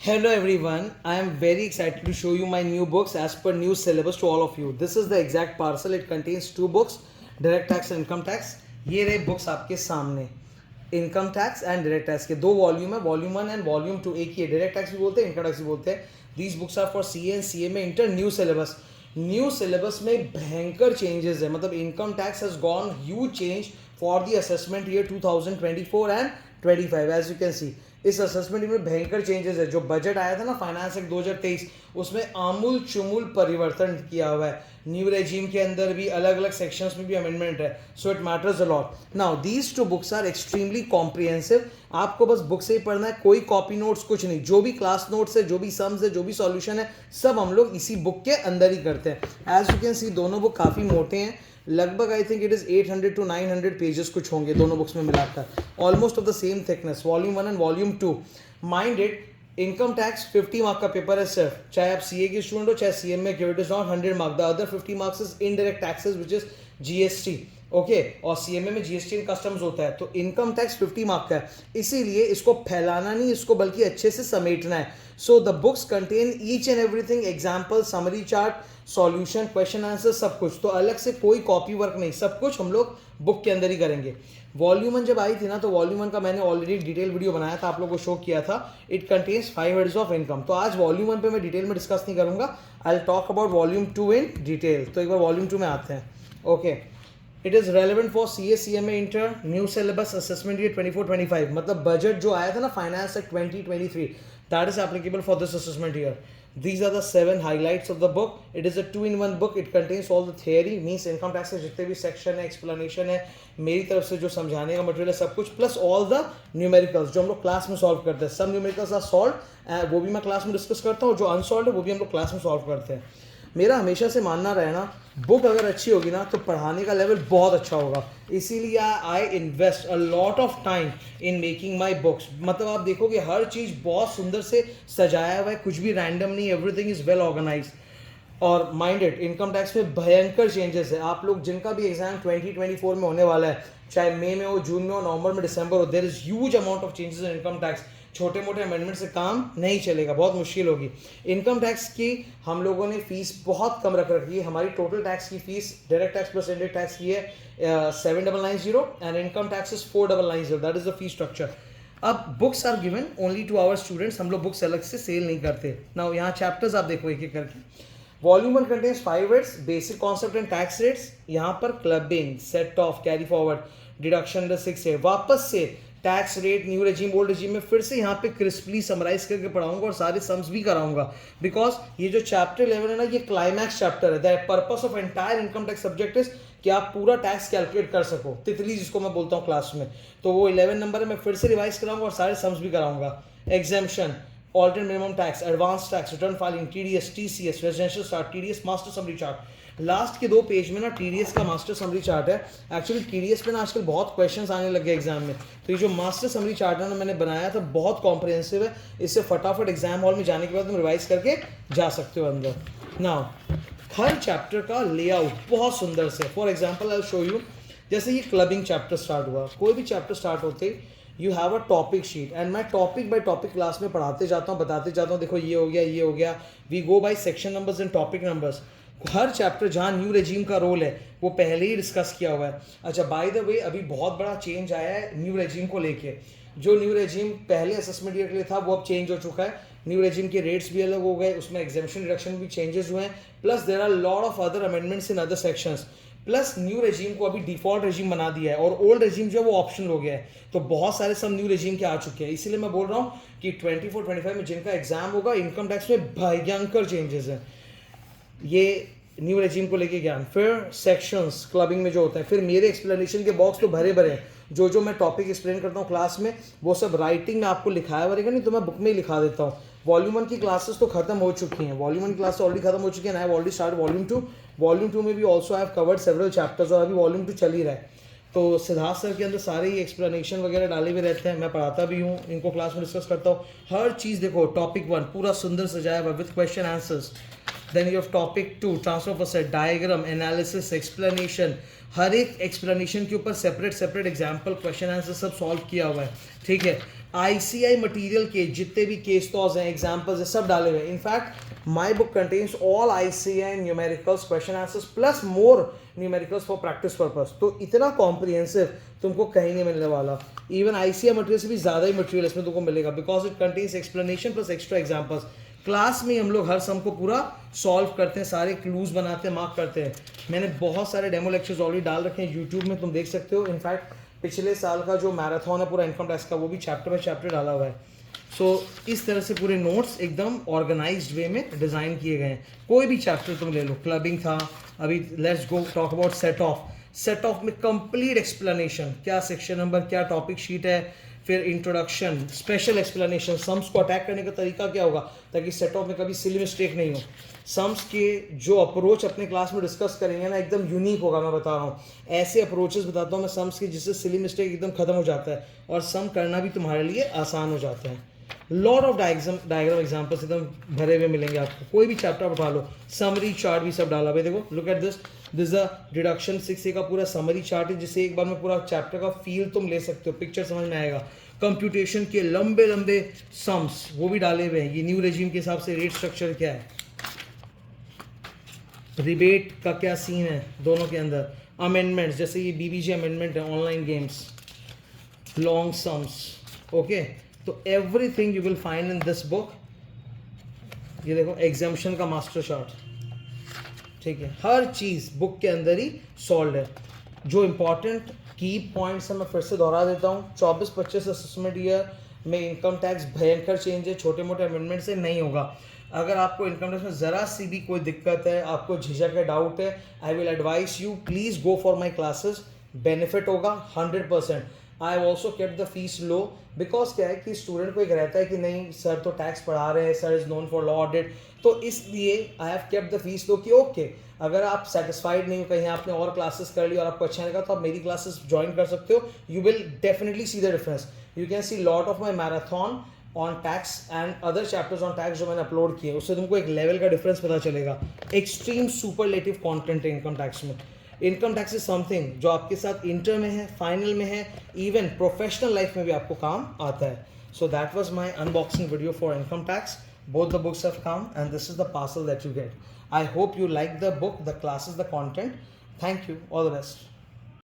Hello everyone, I am very excited to show you my new books as per new syllabus to all of you. This is the exact parcel. It contains two books, direct tax and income tax. ये रहे books आपके सामने, income tax and direct tax के दो volume है, volume 1 and volume 2 एक ही है. Direct tax भी बोलते हैं, इनकम टैक्स भी बोलते हैं. These books are for C and C A में inter new syllabus. New syllabus में भयंकर चेंजेस है, मतलब income tax has gone huge change for the assessment year 2024 and 25. As you can see इस assessment में भयंकर चेंजेस है. जो बजट आया था ना फाइनेंस एक्ट 2023, उसमें आमूल चुमूल परिवर्तन किया हुआ है. न्यू रेजिम के अंदर भी अलग अलग सेक्शंस में भी अमेंडमेंट है. So it matters a lot. Now these two books are extremely comprehensive. आपको बस बुक से ही पढ़ना है, कोई कॉपी नोट्स कुछ नहीं. जो भी क्लास नोट्स है, जो भी सम्स है, जो भी सॉल्यूशन है, सब हम लोग इसी बुक के अंदर ही करते हैं. एज यू कैन सी दोनों बुक काफ़ी मोटे हैं. लगभग I think it is 800 to 900 pages कुछ होंगे दोनों बुक्स में मिलाकर. Almost of the same thickness, volume 1 and volume 2. Mind it, income tax 50 mark का पेपर है सिर्फ, चाहे आप सीए के स्टूडेंट हो चाहे सीएम में. It is not 100 mark. The other 50 marks is indirect taxes which is GST. Okay, और सीएमए में जीएसटी एंड कस्टम्स होता है. तो इनकम टैक्स 50 मार्क का है, इसीलिए इसको फैलाना नहीं, इसको बल्कि अच्छे से समेटना है. So the books contain each and everything, example, summary chart, solution, question answer, सब कुछ. तो अलग से कोई कॉपी वर्क नहीं, सब कुछ हम लोग बुक के अंदर ही करेंगे. वॉल्यूम 1 जब आई थी ना, तो वॉल्यूम 1 का मैंने ऑलरेडी डिटेल वीडियो बनाया था, आप लोगों को शो किया था. It contains 5 heads of income. तो आज वॉल्यूम 1 पे मैं डिटेल में डिस्कस नहीं करूंगा. I will talk about volume 2 in detail. तो एक बार वॉल्यूम 2 में आते हैं. Okay, it is relevant for C A C M A inter new syllabus assessment year 24-25. मतलब बजट जो आया था ना finance act 2023, that is applicable for this assessment year. These are the 7 highlights of the book. It is a 2-in-1 book. It contains all the theory, means income tax के जितने भी section है, explanation है, मेरी तरफ से जो समझाने का मटेरियल है, सब कुछ, प्लस ऑल द न्यूमेरिकल्स जो हम लोग क्लास में सॉल्व करते हैं. सब न्यूमेरिकल्स आर सॉल्व, वो भी मैं क्लास में डिस्कस करता हूँ. जो अनसॉल्व है वो भी हम लोग क्लास में सॉल्व करते हैं. मेरा हमेशा से मानना रहा ना, बुक अगर अच्छी होगी ना तो पढ़ाने का लेवल बहुत अच्छा होगा. इसीलिए I invest a lot of time in making my books. मतलब आप देखोगे हर चीज़ बहुत सुंदर से सजाया हुआ है, कुछ भी रैंडम नहीं, एवरीथिंग इज़ वेल ऑर्गेनाइज. और माइंडेड, इनकम टैक्स में भयंकर चेंजेस है. आप लोग जिनका भी एग्जाम 2024 में होने वाला है, चाहे मई में हो, जून में हो, नवंबर में, दिसंबर हो, there is huge amount of changes in income tax. छोटे मोटे अमेंडमेंट से काम नहीं चलेगा, बहुत मुश्किल होगी. इनकम टैक्स की हम लोगों ने फीस बहुत कम रख रखी है. हमारी टोटल टैक्स की fees direct tax plus indirect tax की है 7990 and income tax is 4990. That is the fee structure. अब books are given only to our students. हम लोग बुक्स अलग से सेल नहीं करते. नाउ यहाँ चैप्टर्स आप देखो एक एक करके. Volume 1 contains 5 heads, basic concept and tax rates. यहाँ पर clubbing, set of, carry forward, deduction under 6 है. वापस से tax rate, new regime, old regime में फिर से यहाँ पे क्रिस्पली समराइज करके पढ़ाऊंगा और सारे सम्स भी कराऊंगा. बिकॉज ये जो चैप्टर 11 है ना, ये क्लाइमैक्स चैप्टर है. The purpose of entire income tax subject is कि आप पूरा टैक्स कैलकुलेट कर सको, तितली जिसको मैं बोलता हूँ क्लास में. तो वो 11 नंबर है, मैं फिर से रिवाइज कराऊंगा और सारे सम्स भी कराऊंगा. Exemption, alternate minimum tax, advanced tax, return filing, TDS, TCS, residential start, TDS master summary chart. Last के 2 पेज में ना TDS का मास्टर समरी चार्ट है. एक्चुअली TDS पे ना आजकल बहुत क्वेश्चंस आने लगे एग्जाम में. तो ये जो मास्टर समरी चार्ट है ना, मैंने बनाया था, बहुत कॉम्प्रिहेंसिव है. इससे फटाफट एग्जाम हॉल में जाने के बाद तुम रिवाइज करके जा सकते हो अंदर. नाउ हर चैप्टर का लेआउट बहुत सुंदर से, for example I show you. जैसे ये क्लबिंग चैप्टर स्टार्ट हुआ, कोई भी चैप्टर स्टार्ट होते you have a topic sheet and मैं टॉपिक बाय टॉपिक क्लास में पढ़ाते जाता हूँ, बताते जाता हूँ. देखो ये हो गया, ये हो गया. We go by section numbers and topic numbers. हर चैप्टर जहाँ न्यू रेजिम का रोल है वो पहले ही डिस्कस किया हुआ है. अच्छा, बाय द वे अभी बहुत बड़ा चेंज आया है न्यू रेजिम को लेके. जो न्यू रेजिम पहले असेसमेंट ईयर के लिए था वो अब चेंज हो चुका है. न्यू रेजिम के रेट्स भी अलग हो गए, उसमें एग्जेम्पशन रिडक्शन भी चेंजेस हुए हैं. Plus there are lot of other amendments in other sections. Plus new regime को अभी डिफॉल्ट रेजिम बना दिया है और ओल्ड रेजिम जो है वो ऑप्शनल हो गया है. तो बहुत सारे सब न्यू रेजिम के आ चुके हैं. इसीलिए मैं बोल रहा हूँ कि 24-25 में जिनका एग्जाम होगा, इनकम टैक्स में भयंकर चेंजेस हैं. ये न्यू रेजिम को लेके ज्ञान. फिर सेक्शंस क्लबिंग में जो होता है, फिर मेरे एक्सप्लेनेशन के बॉक्स तो भरे भरे हैं. जो मैं टॉपिक एक्सप्लेन करता हूँ क्लास में, वो सब राइटिंग में आपको लिखाया रहेगा, नहीं तो मैं बुक में ही लिखा देता हूँ. वॉल्यूम 1 की क्लासेस तो खत्म हो चुकी हैं, वॉल्यूम 1 क्लास ऑलरेडी खत्म हो चुकी है. I have already start volume 2. Volume 2 में भी also I have covered several chapters और अभी वॉल्यूम 2 चल ही रहा है. तो सिद्धार्थ सर के अंदर सारे ही एक्सप्लेनेशन वगैरह डाले हुए रहते हैं. मैं पढ़ाता भी हूँ, इनको क्लास में डिस्कस करता हूँ. हर चीज़ देखो, टॉपिक 1 पूरा सुंदर सजाया हुआ with question answers. Then you have topic 2 transfer of asset, diagram, analysis, explanation. हर एक एक्सप्लेनेशन के ऊपर सेपरेट एग्जाम्पल, क्वेश्चन आंसर सब सॉल्व किया हुआ है. ठीक है. ICI मटेरियल के जितने भी केस लॉज हैं, एग्जाम्पल्स हैं, सब डाले हुए हैं. In fact my book contains all ICI numericals, question answers plus more numericals for practice purpose. तो इतना कॉम्प्रिहेंसिव तुमको कहीं नहीं मिलने वाला. इवन ICI मटेरियल से भी ज़्यादा ही मटेरियल इसमें तुमको मिलेगा, because it contains explanation plus extra examples. Class में हम लोग हर सम को पूरा सॉल्व करते हैं, सारे क्लूज बनाते हैं, मार्क करते हैं. मैंने बहुत सारे डेमो लेक्चर्स ऑलरेडी डाल रखे हैं यूट्यूब में, तुम देख सकते हो. इनफैक्ट पिछले साल का जो मैराथन है पूरा इनकम टैक्स का, वो भी चैप्टर बाय चैप्टर डाला हुआ है. सो इस तरह से पूरे नोट्स एकदम ऑर्गेनाइज्ड वे में डिज़ाइन किए गए हैं. कोई भी चैप्टर तुम ले लो, क्लबिंग था, अभी let's go talk about set of. Set of में कंप्लीट एक्सप्लेनेशन, क्या सेक्शन नंबर, क्या टॉपिक शीट है, फिर इंट्रोडक्शन, स्पेशल एक्सप्लेनेशन, सम्स को अटैक करने का तरीका क्या होगा ताकि सेट ऑफ में कभी सिली मिस्टेक नहीं हो. सम्स के जो अप्रोच अपने क्लास में डिस्कस करेंगे ना, एकदम यूनिक होगा. मैं बता रहा हूँ, ऐसे अप्रोचेस बताता हूँ मैं सम्स के जिससे सिली मिस्टेक एकदम खत्म हो जाता है और सम करना भी तुम्हारे लिए आसान हो जाता है. लॉट ऑफ डायग्राम एग्जाम्पल्स एकदम भरे हुए मिलेंगे आपको. कोई भी चैप्टर उठा लो, समरी चार्ट भी सब डाला हुआ है. देखो, look at this is the deduction 6A का पूरा समरी चार्ट है, जिससे एक बार में पूरा चैप्टर का फील तुम ले सकते हो, पिक्चर समझ में आएगा. कंप्यूटेशन के लंबे लंबे सम्स वो भी डाले हुए हैं. ये न्यू रेजिम के हिसाब से रेट स्ट्रक्चर क्या है, रिबेट का क्या सीन है दोनों के अंदर, अमेंडमेंट्स जैसे ये BBG अमेंडमेंट है, online games, long sums. Okay, तो everything you will find in this book. ये देखो एग्जाम्पशन का मास्टर चार्ट, ठीक है, हर चीज़ बुक के अंदर ही सॉल्व है. जो इंपॉर्टेंट की पॉइंट्स हैं मैं फिर से दोहरा देता हूँ. 24-25 असेसमेंट ईयर में इनकम टैक्स भयंकर चेंज है, छोटे मोटे अमेंडमेंट से नहीं होगा. अगर आपको इनकम टैक्स में ज़रा सी भी कोई दिक्कत है, आपको झिझक है, डाउट है, I will advice you please go for my classes. Benefit होगा 100%. I have also kept the fees low, because क्या है कि स्टूडेंट को एक रहता है कि नहीं सर तो टैक्स पढ़ा रहे हैं, sir is known for law audit, तो इसलिए I have kept the fees low कि ओके अगर आप सेटिस्फाइड नहीं हो, कहीं आपने और क्लासेस कर ली और आपको अच्छा लगा, तो आप मेरी क्लासेस ज्वाइन कर सकते हो. You will definitely see the difference. You can see lot of my marathon on tax and other chapters on tax जो मैंने अपलोड किए, उससे तुमको एक लेवल का डिफरेंस पता चलेगा. एक्सट्रीम सुपरलेटिव कंटेंट है इनकम टैक्स में. इनकम टैक्स इज समथिंग जो आपके साथ इंटर में है, फाइनल में है, इवन प्रोफेशनल लाइफ में भी आपको काम आता है. So that was my unboxing video for income tax. Both the books have come and this is the parcel that you get. I hope you like the book, the classes, the content. Thank you. All the best.